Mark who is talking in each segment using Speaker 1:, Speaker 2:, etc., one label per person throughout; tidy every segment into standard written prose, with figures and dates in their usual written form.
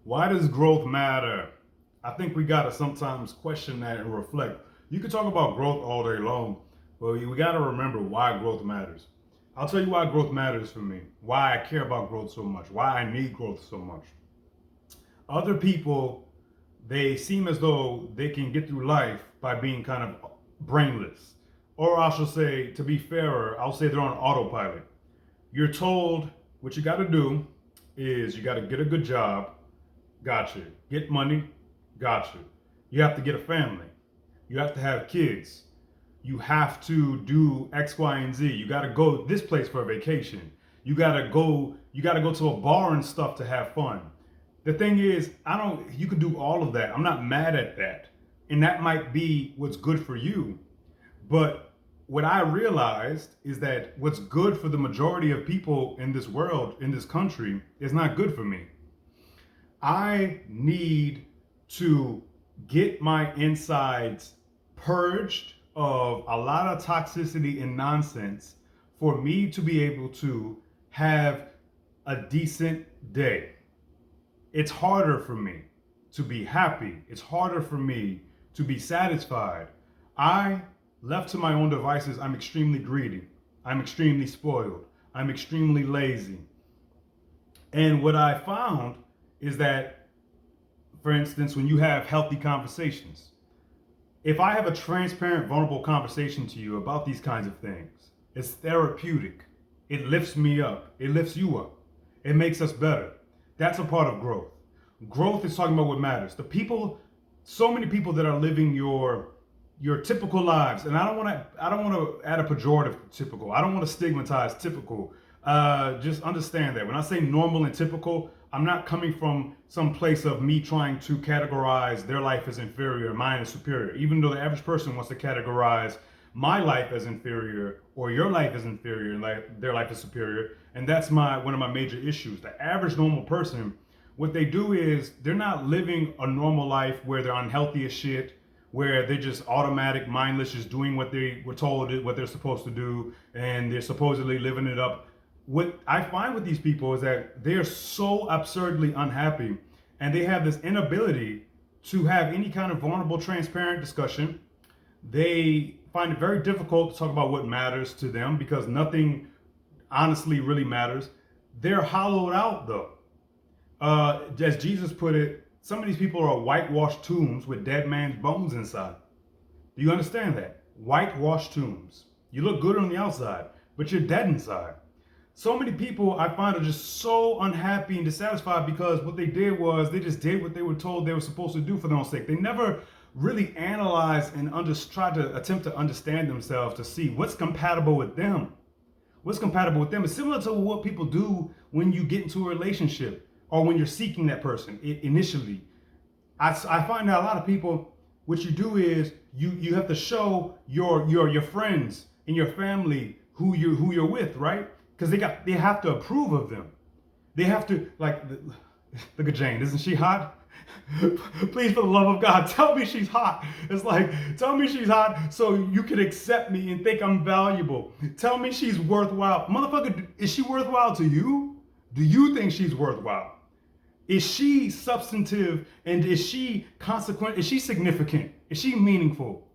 Speaker 1: Why does growth matter? I think we gotta sometimes question that and reflect. You can talk about growth all day long, but we gotta remember why growth matters. I'll tell you why growth matters for me, why I care about growth so much, why I need growth so much. Other people, they seem as though they can get through life by being kind of brainless. Or I shall say, to be fairer, I'll say they're on autopilot. You're told what you gotta do is you gotta get a good job. Gotcha. Get money. Gotcha. You have to get a family. You have to have kids. You have to do X, Y, and Z. You got to go this place for a vacation. You got to go to a bar and stuff to have fun. The thing is, you can do all of that. I'm not mad at that. And that might be what's good for you. But what I realized is that what's good for the majority of people in this world, in this country, is not good for me. I need to get my insides purged of a lot of toxicity and nonsense for me to be able to have a decent day. It's harder for me to be happy. It's harder for me to be satisfied. I, left to my own devices, I'm extremely greedy. I'm extremely spoiled. I'm extremely lazy. And what I found is that, for instance, when you have healthy conversations, if I have a transparent, vulnerable conversation to you about these kinds of things, it's therapeutic. It lifts me up. It lifts you up. It makes us better. That's a part of growth. Growth is talking about what matters. So many people that are living your typical lives, and I don't want to add a pejorative to typical. I don't want to stigmatize typical. Just understand that when I say normal and typical, I'm not coming from some place of me trying to categorize their life as inferior, mine as superior. Even though the average person wants to categorize my life as inferior or your life as inferior and their life as superior, and that's one of my major issues. The average normal person, what they do is they're not living a normal life where they're unhealthy as shit, where they're just automatic, mindless, just doing what they were told, what they're supposed to do, and they're supposedly living it up. What I find with these people is that they're so absurdly unhappy, and they have this inability to have any kind of vulnerable, transparent discussion. They find it very difficult to talk about what matters to them because nothing honestly really matters. They're hollowed out though. As Jesus put it, some of these people are whitewashed tombs with dead man's bones inside. Do you understand that? Whitewashed tombs. You look good on the outside, but you're dead inside. So many people I find are just so unhappy and dissatisfied because what they did was they just did what they were told they were supposed to do for their own sake. They never really analyzed and tried to attempt to understand themselves to see what's compatible with them. What's compatible with them is similar to what people do when you get into a relationship or when you're seeking that person initially. I find that a lot of people, what you do is you have to show your friends and your family who you're with, right? Because they have to approve of them. They have to look at Jane. Isn't she hot? Please, for the love of God, tell me she's hot. It's like, tell me she's hot so you can accept me and think I'm valuable. Tell me she's worthwhile. Motherfucker, is she worthwhile to you? Do you think she's worthwhile? Is she substantive and is she consequent? Is she significant? Is she meaningful?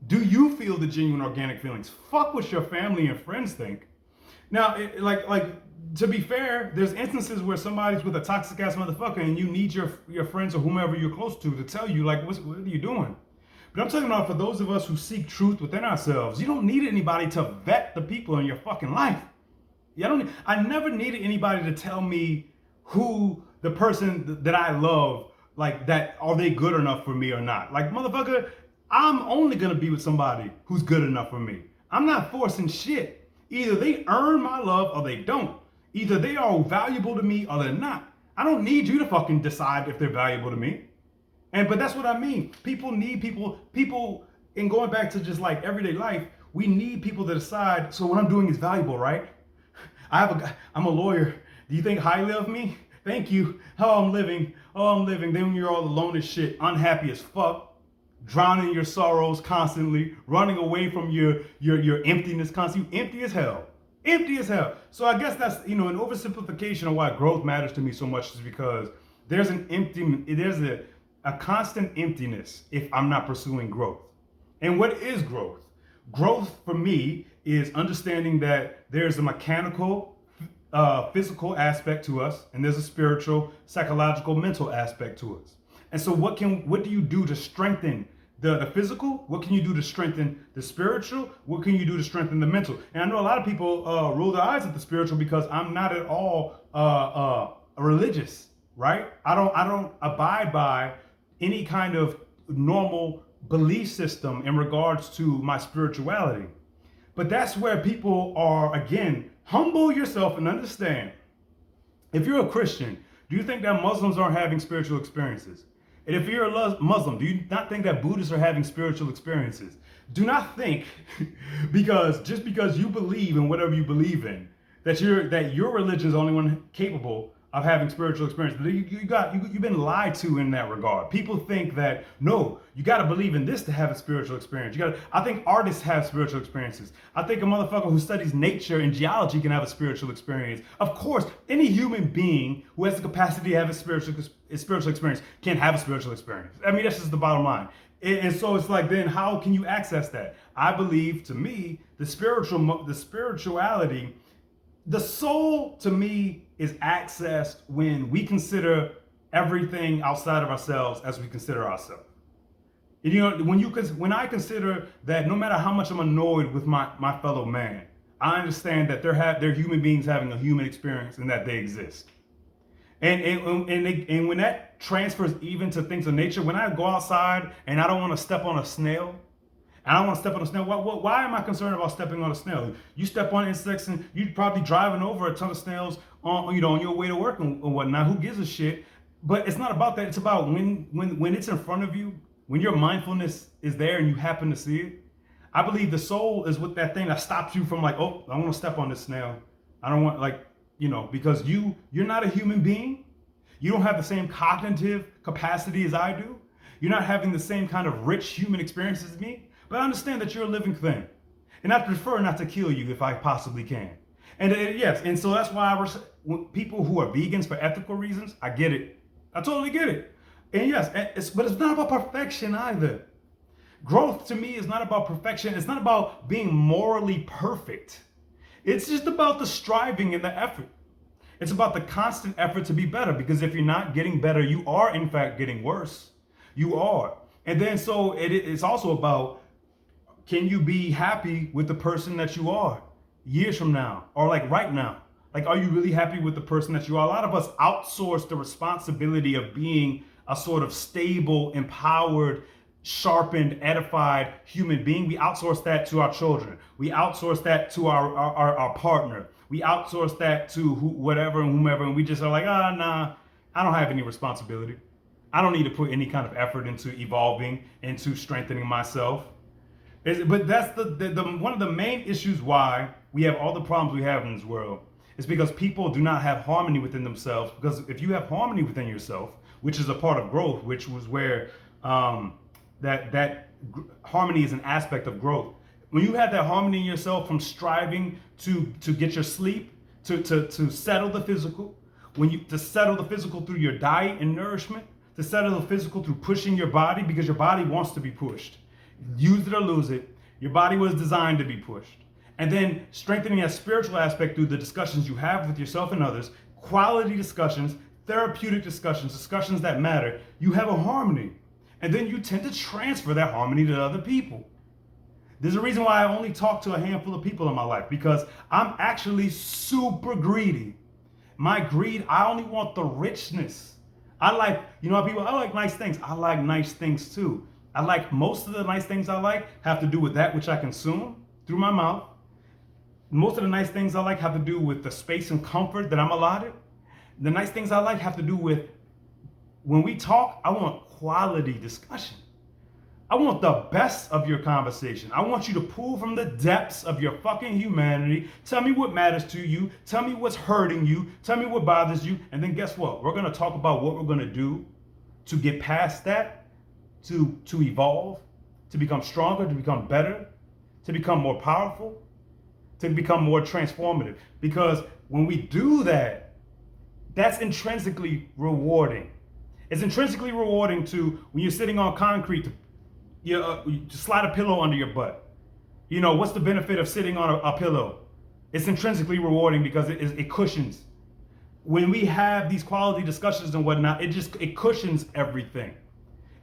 Speaker 1: Do you feel the genuine organic feelings? Fuck what your family and friends think. Now, to be fair, there's instances where somebody's with a toxic ass motherfucker and you need your friends or whomever you're close to tell you, like, what are you doing? But I'm talking about for those of us who seek truth within ourselves, you don't need anybody to vet the people in your fucking life. I never needed anybody to tell me who the person that I love, like that, are they good enough for me or not? Like, motherfucker, I'm only gonna be with somebody who's good enough for me. I'm not forcing shit. Either they earn my love or they don't. Either they are valuable to me or they're not. I don't need you to fucking decide if they're valuable to me. But that's what I mean. People need people, and going back to just like everyday life, we need people to decide, so what I'm doing is valuable, right? I'm a lawyer. Do you think highly of me? Thank you. Oh, I'm living. Then you're all alone as shit, unhappy as fuck, drowning in your sorrows constantly, running away from your emptiness constantly. You empty as hell. Empty as hell. So I guess that's, an oversimplification of why growth matters to me so much is because there's a constant emptiness if I'm not pursuing growth. And what is growth? Growth for me is understanding that there's a mechanical, physical aspect to us, and there's a spiritual, psychological, mental aspect to us. And so what do you do to strengthen the physical? What can you do to strengthen the spiritual? What can you do to strengthen the mental? And I know a lot of people roll their eyes at the spiritual because I'm not at all religious, right? I don't abide by any kind of normal belief system in regards to my spirituality. But that's where people are, again, humble yourself and understand. If you're a Christian, do you think that Muslims aren't having spiritual experiences? And if you're a Muslim, do you not think that Buddhists are having spiritual experiences? Do not think just because you believe in whatever you believe in, that your religion is the only one capable of having spiritual experiences. You've been lied to in that regard. People think that, no, you got to believe in this to have a spiritual experience. I think artists have spiritual experiences. I think a motherfucker who studies nature and geology can have a spiritual experience. Of course, any human being who has the capacity to have a spiritual experience can have a spiritual experience. I mean, that's just the bottom line. And so it's like, then how can you access that? I believe, to me, the spirituality, the soul, to me, is accessed when we consider everything outside of ourselves as we consider ourselves. And, you know, when I consider that no matter how much I'm annoyed with my fellow man, I understand that they're human beings having a human experience and that they exist. And when that transfers even to things of nature, when I go outside and I don't want to step on a snail, and I don't want to step on a snail. Why am I concerned about stepping on a snail? You step on insects and you're probably driving over a ton of snails on your way to work and whatnot. Who gives a shit? But it's not about that. It's about when it's in front of you, when your mindfulness is there and you happen to see it. I believe the soul is with that thing that stops you from like, oh, I want to step on this snail. I don't want because you're not a human being. You don't have the same cognitive capacity as I do. You're not having the same kind of rich human experience as me. But I understand that you're a living thing. And I prefer not to kill you if I possibly can. And yes, and so that's why people who are vegans for ethical reasons, I get it. I totally get it. And yes, but it's not about perfection either. Growth to me is not about perfection. It's not about being morally perfect. It's just about the striving and the effort. It's about the constant effort to be better, because if you're not getting better, you are in fact getting worse. You are. And then so it's also about, can you be happy with the person that you are years from now, or like right now? Like, are you really happy with the person that you are? A lot of us outsource the responsibility of being a sort of stable, empowered, sharpened, edified human being. We outsource that to our children. We outsource that to our partner. We outsource that to whatever and whomever, and we just are like, nah, I don't have any responsibility. I don't need to put any kind of effort into evolving, into strengthening myself. But that's the one of the main issues why we have all the problems we have in this world. It's because people do not have harmony within themselves. Because if you have harmony within yourself, which is a part of growth, which was where that harmony is an aspect of growth. When you have that harmony in yourself, from striving to get your sleep, to settle the physical, to settle the physical through your diet and nourishment, to settle the physical through pushing your body, because your body wants to be pushed. Use it or lose it. Your body was designed to be pushed. And then strengthening that spiritual aspect through the discussions you have with yourself and others, quality discussions, therapeutic discussions that matter. You have a harmony. And then you tend to transfer that harmony to other people. There's a reason why I only talk to a handful of people in my life, because I'm actually super greedy. My greed, I only want the richness. I like nice things. I like nice things too. I like most of the nice things I like have to do with that which I consume through my mouth. Most of the nice things I like have to do with the space and comfort that I'm allotted. The nice things I like have to do with, when we talk, I want quality discussion. I want the best of your conversation. I want you to pull from the depths of your fucking humanity. Tell me what matters to you. Tell me what's hurting you. Tell me what bothers you. And then guess what? We're going to talk about what we're going to do to get past that, to evolve, to become stronger, to become better, to become more powerful, to become more transformative. Because when we do that, that's intrinsically rewarding. It's intrinsically rewarding to when you're sitting on concrete you slide a pillow under your butt. What's the benefit of sitting on a pillow? It's intrinsically rewarding because it cushions. When we have these quality discussions and whatnot, it cushions everything.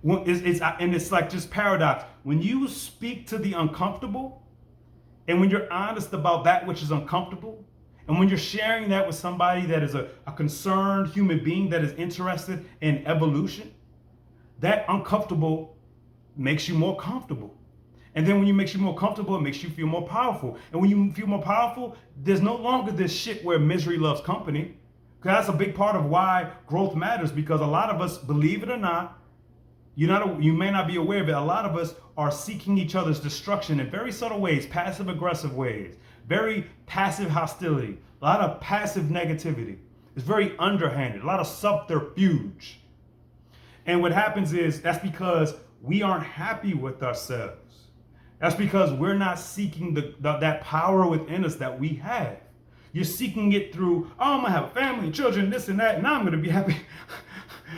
Speaker 1: And it's like just paradox. When you speak to the uncomfortable, and when you're honest about that which is uncomfortable, and when you're sharing that with somebody that is a concerned human being that is interested in evolution, that uncomfortable makes you more comfortable. And then when you makes you more comfortable, it makes you feel more powerful. And when you feel more powerful, there's no longer this shit where misery loves company. Because that's a big part of why growth matters, because a lot of us, believe it or not, you may not be aware of it, a lot of us are seeking each other's destruction in very subtle ways, passive aggressive ways, very passive hostility, a lot of passive negativity. It's very underhanded, a lot of subterfuge. And what happens is that's because we aren't happy with ourselves. That's because we're not seeking that power within us that we have. You're seeking it through, oh, I'm gonna have a family and children, this and that, and now I'm gonna be happy.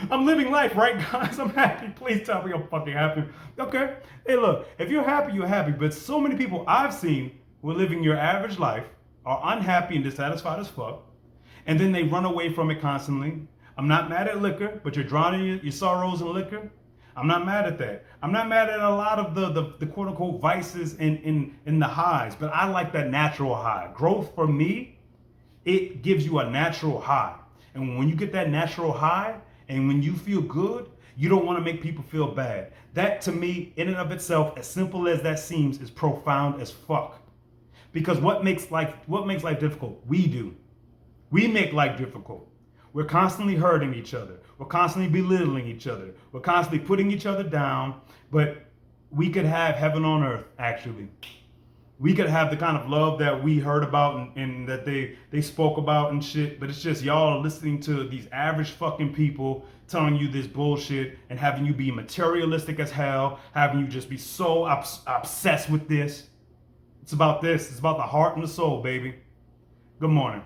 Speaker 1: I'm living life, right, guys? I'm happy. Please tell me I'm fucking happy. Okay. Hey, look, if you're happy, you're happy. But so many people I've seen who are living your average life are unhappy and dissatisfied as fuck. And then they run away from it constantly. I'm not mad at liquor, but you're drowning your sorrows in liquor. I'm not mad at that. I'm not mad at a lot of the quote unquote vices in the highs, but I like that natural high. Growth for me, it gives you a natural high. And when you get that natural high and when you feel good, you don't want to make people feel bad. That to me, in and of itself, as simple as that seems, is profound as fuck. Because what makes life difficult? We do. We make life difficult. We're constantly hurting each other. We're constantly belittling each other. We're constantly putting each other down. But we could have heaven on earth, actually. We could have the kind of love that we heard about and that they spoke about and shit. But it's just y'all are listening to these average fucking people telling you this bullshit and having you be materialistic as hell, having you just be so obsessed with this. It's about this. It's about the heart and the soul, baby. Good morning.